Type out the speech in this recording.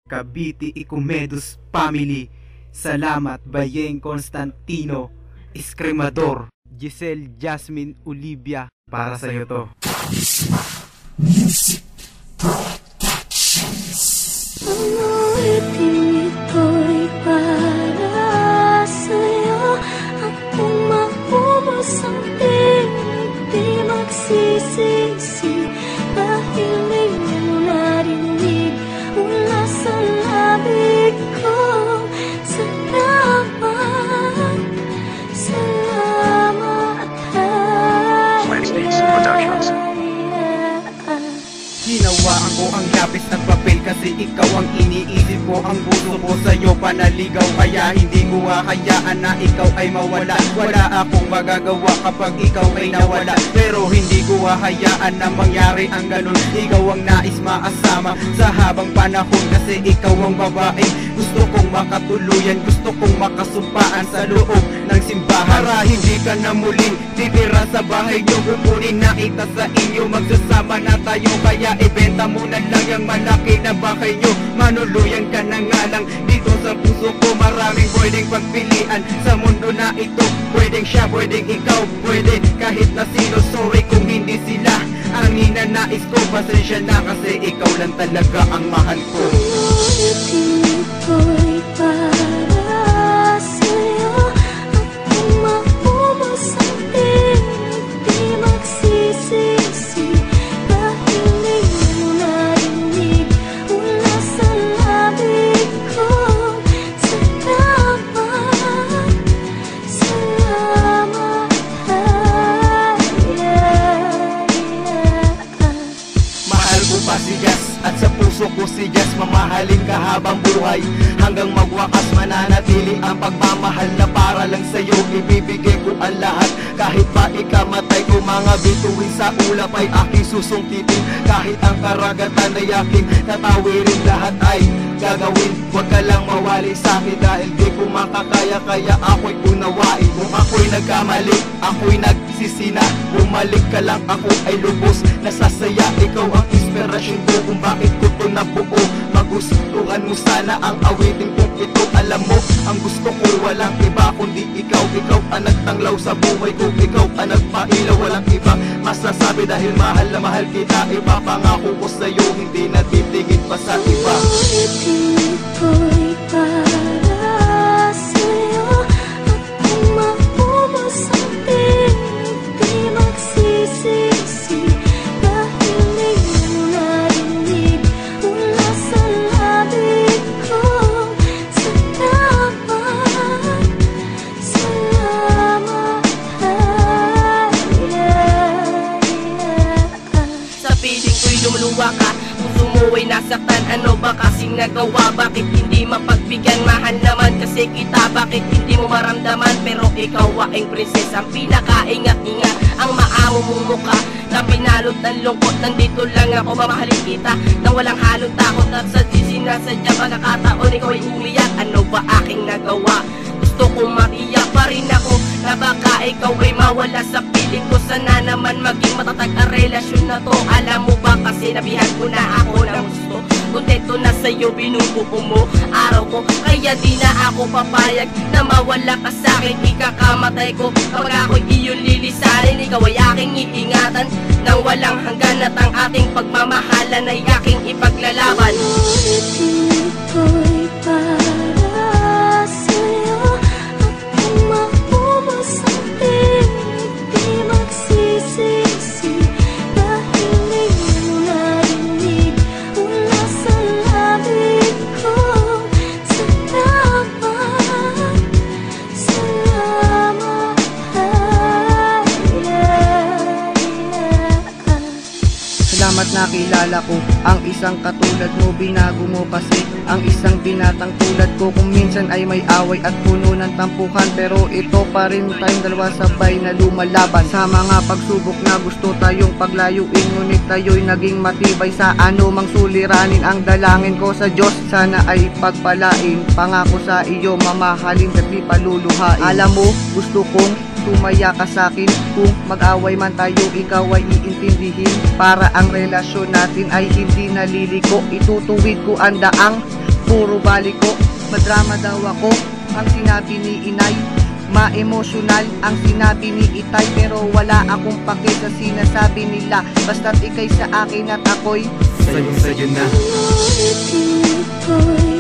Cavite Icumedus Family. Salamat Bayeng Constantino Escremador. Giselle Jasmine Olivia, para sa'yo to. Music Productions. Ang awiting ito'y para sa'yo. Ang umahumos ang di magsisisi. Dahil hindi mo narinig mula sa labig ko. Salamat, salamat. Hinawaan ko ang lapis at papel kasi ikaw ang iniisip ko. Ang puso ko sa'yo panaligaw, kaya hindi ko hahayaan na ikaw ay mawala. Wala akong magagawa kapag ikaw ay nawala, pero hindi ko hahayaan na mangyari ang ganun. Ikaw ang nais maasama sa habang panahon kasi ikaw ang babae. Gusto kong makatuluyan, gusto kong makasumpaan sa loob ng simbahan. Para hindi ka na muling titira sa bahay nyo, kukunin na ita sa inyo. Magsasama na tayo, kaya ibenta mo na lang yung malaki na bahay nyo. Manuluyan ka na nga lang dito sa puso ko. Maraming pwedeng pagpilian sa mundo na ito. Pwedeng siya, pwedeng ikaw, pwede kahit na sino. Sorry kung hindi sila ang ninanais ko. Pasensya na kasi ikaw lang talaga ang mahal ko. Ito'y para sa'yo. Ang umahumos ang di magsisisi. Dahil hindi mo narinig mula sa labig ko. Salamat, salamat. Mahal ko pa si Jazz at sa puso ko si Jazz. Mamahalin ka habang buhay, hanggang magwakas mananatili ang pagmamahal na para lang sa'yo. Ibibigay ko ang lahat kahit pa ikamatay ko. Mga bituin sa ulap ay aking susungkitin. Kahit ang karagatan ay aking tatawirin. Lahat ay gagawin, huwag ka lang mawali sa'kin. Dahil di ko makakaya, kaya ako'y unawain. Kung ako'y nagkamali, ako'y nagsisina. Bumalik ka lang, ako ay lubos nasasaya. Ikaw ang inspirasyon ko kung bakit ko to nabuo. Magustuhan mo sana ang awiting kong ito. Alam mo, ang gusto ko walang iba kundi ikaw. Ikaw ang nagtanglaw sa buhay ko. Ikaw ang nagpailaw, walang iba masasabi. Dahil mahal na mahal kita, ipapangako ko sa'yo, hindi na titigit pa sa iba. Ito'y para sa'yo. Ang umahumos ang di magsisisi. Dahil hindi mo narinig mula sa labig ko. Salamat, salamat. Sa piling ko'y lumuluwa ka, puso mo ay nasaktan. Ano ba kasing nagawa? Bakit hindi mapagbigyan? Mahal naman kasi kita, bakit hindi mo maramdaman? Pero ikaw aking prinsesa, ang pinakaingat-ingat. Ang maamo mong mukha na pinalot ng lungkot. Nandito lang ako, mamahalin kita nang walang halong takot. At sa sinasadya pagkakataon ikaw ay umiyak. Ano ba aking nagawa? Gusto kong maiyak pa rin ako na baka ikaw ay mawala sa piling ko. Sana naman maging matatag ang relasyon na to. Alam mo ba kasi nabihan ko na ako ng gusto. Kontento na sa'yo, binubuo mo araw ko. Kaya di na ako papayag na mawala ka sa'kin. Ikakamatay ko kapag ako'y iyong lilisanin. Ikaw ay aking iingatan nang walang hanggan. At ang ating pagmamahalan ay aking ipaglalaban. Ito'y para sa'yo. Ang umahumos ang di magsisisi. Dahil hindi mo narinig mula sa labig ko. Salamat, salamat. Salamat na kilala ko ang isang katulad mo. Binago mo kasi ang isang binatang tulad ko. Kung minsan ay may away at puno ng tampuhan, pero ito pa rin tayong dalawa sabay na lumalaban. Sa mga pagsubok na gusto tayong paglayuin, ngunit tayo'y naging matibay sa anumang suliranin. Ang dalangin ko sa Diyos, sana ay pagpalain. Pangako sa iyo, mamahalin at di paluluhain. Alam mo, gusto kong tumaya ka sa'kin. Kung mag-away man tayo, ikaw ay iintindihin. Para ang relasyon natin ay hindi naliliko. Itutuwid ko ang daang puro baliko. Madrama daw ako, ang sinabi ni inay. Ma-emosyonal ang sinabi ni itay, pero wala akong pake sa sinasabi nila. Basta't ikay sa akin at ako'y Sa'yo na. Ngunit ito'y